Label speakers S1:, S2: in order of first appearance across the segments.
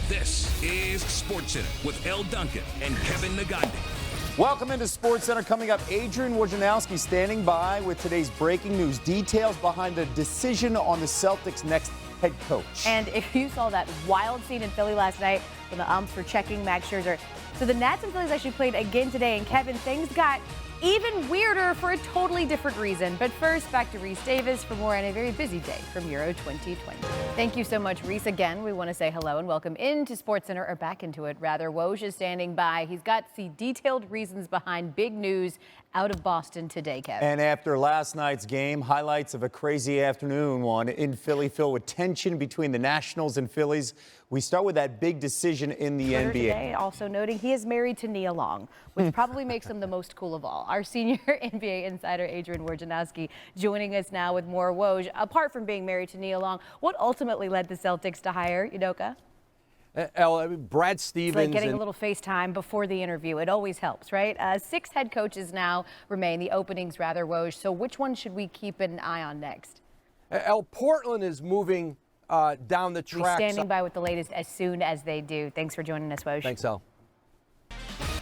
S1: This is SportsCenter with Elle Duncan and Kevin Nagandi.
S2: Welcome into SportsCenter. Coming up, Adrian Wojnarowski standing by with today's breaking news. Details behind the decision on the Celtics' next head coach.
S3: And if you saw that wild scene in Philly last night when the umps were checking Max Scherzer. So the Nats and Phillies actually played again today. And Kevin, things got even weirder for a totally different reason. But first, back to Reese Davis for more on a very busy day from Euro 2020. Thank you so much, Reese. Again, we want to say hello and welcome into SportsCenter, or back into it, rather. Woj is standing by. He's got the detailed reasons behind big news out of Boston today, Kevin.
S2: And after last night's game, highlights of a crazy afternoon one in Philly filled with tension between the Nationals and Phillies. We start with that big decision in the NBA.
S3: Today, also noting he is married to Nia Long, which probably makes him the most cool of all. Our senior NBA insider, Adrian Wojnarowski, joining us now with more. Woj, apart from being married to Nia Long, what ultimately led the Celtics to hire Udoka?
S4: Brad Stevens.
S3: It's like getting a little FaceTime before the interview. It always helps, right? 6 head coaches now remain, the openings rather, Woj. So which one should we keep an eye on next?
S4: Portland is moving down the track.
S3: We're standing by with the latest as soon as they do. Thanks for joining us, Woj.
S4: Thanks, Elle.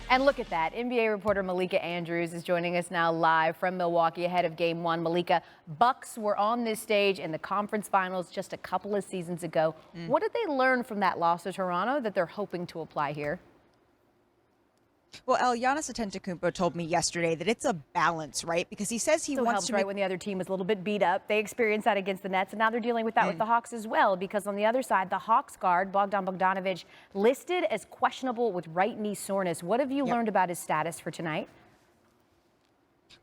S3: And look at that. NBA reporter Malika Andrews is joining us now live from Milwaukee ahead of Game 1. Malika, Bucks were on this stage in the conference finals just a couple of seasons ago. What did they learn from that loss to Toronto that they're hoping to apply here?
S5: Well, Giannis Antetokounmpo told me yesterday that it's a balance, right? Because he says he wants to
S3: right when the other team was a little bit beat up. They experienced that against the Nets, and now they're dealing with that with the Hawks as well. Because on the other side, the Hawks guard, Bogdan Bogdanovic, listed as questionable with right knee soreness. What have you learned about his status for tonight?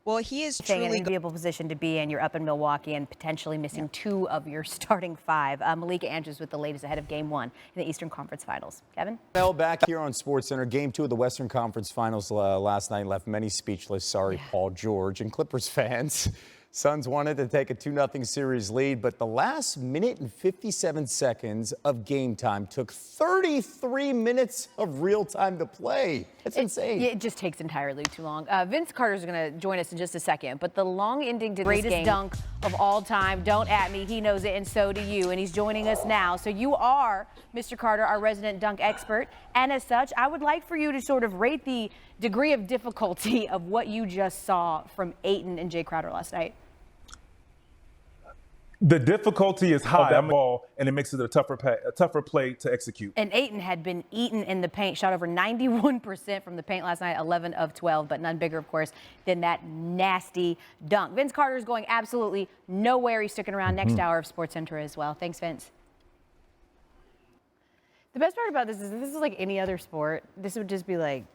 S5: Well, he is
S3: truly an
S5: truly
S3: enviable position to be in. You're up in Milwaukee and potentially missing 2 of your starting 5. Malika Andrews with the latest ahead of Game 1 in the Eastern Conference Finals. Kevin?
S2: Well, back here on SportsCenter, Game 2 of the Western Conference Finals last night left many speechless. Sorry, Paul George and Clippers fans. Suns wanted to take a 2-0 series lead, but the last minute and 57 seconds of game time took 33 minutes of real time to play. That's insane.
S3: It just takes entirely too long. Vince Carter's going to join us in just a second, but the long ending to this greatest dunk of all time, don't at me, he knows it, and so do you, and he's joining us now. So you are, Mr. Carter, our resident dunk expert, and as such, I would like for you to sort of rate the degree of difficulty of what you just saw from Ayton and Jay Crowder last night.
S6: The difficulty is high that ball, and it makes it a tougher play to execute.
S3: And Ayton had been eaten in the paint, shot over 91% from the paint last night, 11 of 12, but none bigger, of course, than that nasty dunk. Vince Carter is going absolutely nowhere. He's sticking around next hour of SportsCenter as well. Thanks, Vince. The best part about this is like any other sport. This would just be like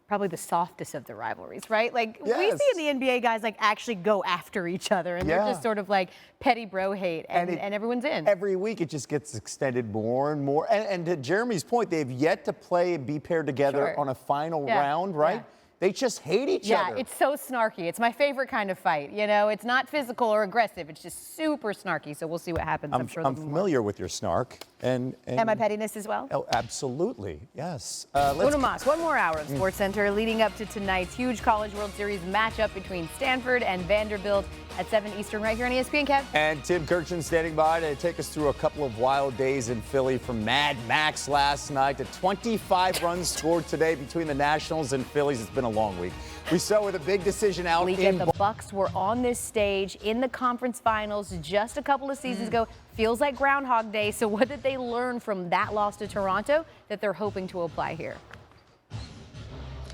S3: probably the softest of the rivalries, right? Like we see in the NBA guys like actually go after each other, and they're just sort of like petty bro hate, and everyone's in.
S2: Every week it just gets extended more and more. And to Jeremy's point, they've yet to play and be paired together on a final round, right? Yeah. They just hate each other.
S3: Yeah, it's so snarky. It's my favorite kind of fight. You know, it's not physical or aggressive. It's just super snarky. So we'll see what happens. I'm sure.
S2: I'm familiar with your snark and
S3: my pettiness as well.
S2: Oh, absolutely, yes.
S3: One more hour of SportsCenter leading up to tonight's huge College World Series matchup between Stanford and Vanderbilt at 7 Eastern right here on ESPN, Kev.
S2: And Tim Kirchin standing by to take us through a couple of wild days in Philly from Mad Max last night to 25 runs scored today between the Nationals and Phillies. It's been a long week. We start with a big decision out in
S3: the Bucks were on this stage in the conference finals just a couple of seasons ago. Feels like Groundhog Day. So what did they learn from that loss to Toronto that they're hoping to apply here?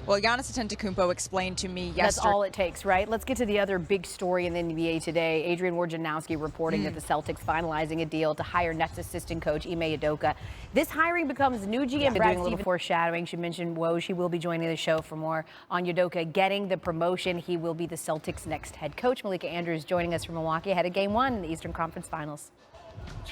S5: Well, Giannis Antetokounmpo explained to me yesterday.
S3: That's all it takes, right? Let's get to the other big story in the NBA today. Adrian Wojnarowski reporting that the Celtics finalizing a deal to hire Nets assistant coach Ime Udoka. This hiring becomes new GM. Doing a little foreshadowing. She mentioned Woj. He will be joining the show for more on Udoka getting the promotion. He will be the Celtics' next head coach. Malika Andrews joining us from Milwaukee ahead of Game 1 in the Eastern Conference Finals.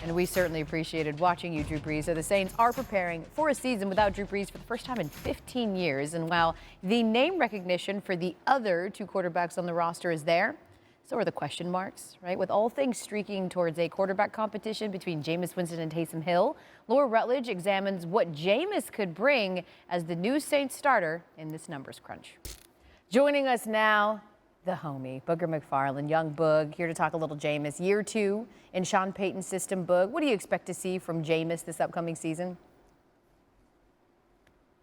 S3: And we certainly appreciated watching you, Drew Brees. So the Saints are preparing for a season without Drew Brees for the first time in 15 years. And while the name recognition for the other 2 quarterbacks on the roster is there, so are the question marks, right? With all things streaking towards a quarterback competition between Jameis Winston and Taysom Hill, Laura Rutledge examines what Jameis could bring as the new Saints starter in this numbers crunch. Joining us now, the homie, Booger McFarland, young Boog, here to talk a little Jameis. Year 2 in Sean Payton's system, Boog. What do you expect to see from Jameis this upcoming season?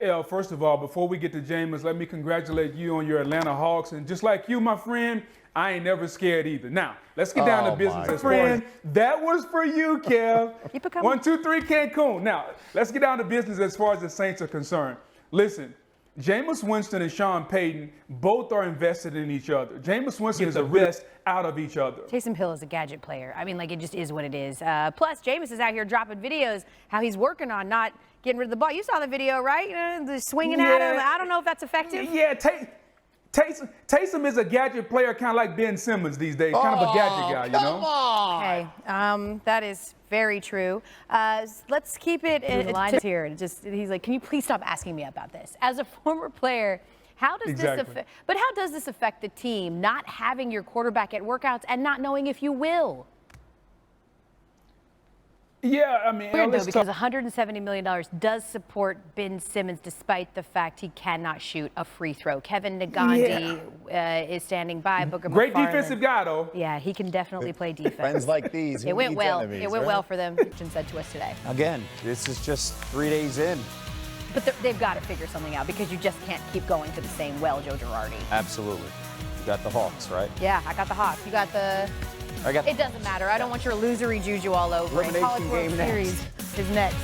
S7: Elle, first of all, before we get to Jameis, let me congratulate you on your Atlanta Hawks. And just like you, my friend, I ain't never scared either. Now, let's get down to business. As friend, that was for you, Kev. 1, 2, 3, Cancun. Now, let's get down to business as far as the Saints are concerned. Listen, Jameis Winston and Sean Payton both are invested in each other. Jameis Winston is the best out of each other.
S3: Taysom Hill is a gadget player. I mean, like, it just is what it is. Plus, Jameis is out here dropping videos how he's working on not getting rid of the ball. You saw the video, right? The swinging at him. I don't know if that's effective.
S7: Yeah, Taysom is a gadget player, kind of like Ben Simmons these days, kind of a gadget guy, you know?
S2: Come on.
S3: Okay, that is very true. Let's keep it in lines here. And he's like, can you please stop asking me about this? As a former player, how does this affect? But how does this affect the team? Not having your quarterback at workouts and not knowing if you will.
S7: Yeah, I mean,
S3: weird though, because $170 million does support Ben Simmons despite the fact he cannot shoot a free throw. Kevin Nagandi is standing by. Booker
S7: Great
S3: McFarland.
S7: Defensive guy, though.
S3: Yeah, he can definitely play defense.
S2: Friends like these.
S3: It went well. It went well for them. Christian said to us today.
S2: Again, this is just 3 days in.
S3: But they've got to figure something out because you just can't keep going to the same well, Joe Girardi.
S2: Absolutely. You got the Hawks, right?
S3: Yeah, I got the Hawks. You got the... It doesn't matter. I don't want your losery juju all over.
S2: Elimination
S3: College World
S2: game
S3: Series is next.